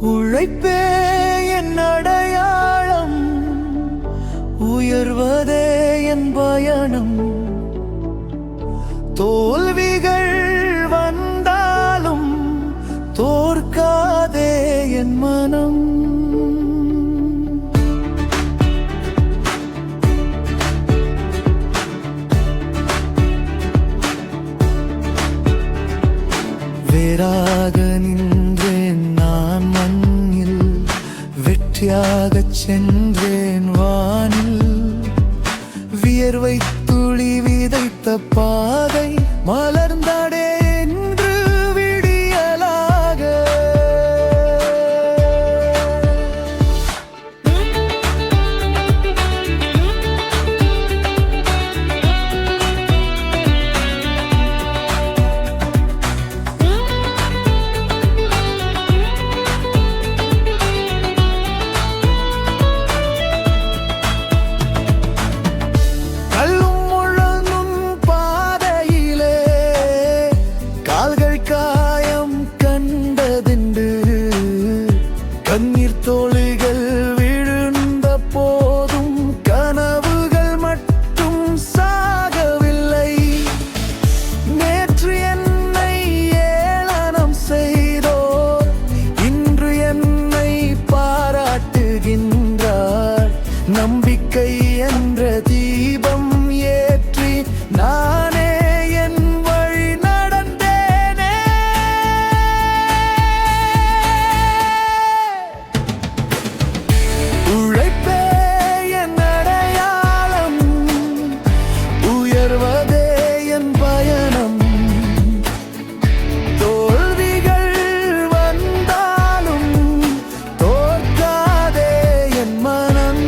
உழைப்பே என் அடையாளம், உயர்வதே என் பயணம். தோல்விகள் வந்தாலும் தோற்காதே என் மனம். வேறாக நின்றேன் நான் மண்ணில், வெற்றியாகச் சென்றேன் வானில். வியர்வை துளி விதைத்த பாதை மலர்ந்தடே என்று விடியலாக. கண்ணீர் தோழிகள் விழுந்த போதும் கனவுகள் மட்டும் சாகவில்லை. நேற்று என்னை ஏளனம் செய்தோர் இன்று என்னை பாராட்டுகின்றார். நம்பிக்கை என்ற தீபம் ஏற்றி நானே என் வழி நடந்தேனே. உழைப்பே என் அடையாளம், உயர்வதே என் பயணம். தோல்விகள் வந்தாலும் தோற்காதே என் மனம்.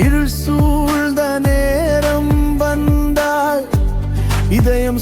இருள் சூழ்ந்த நேரம் வந்தால் இதயம்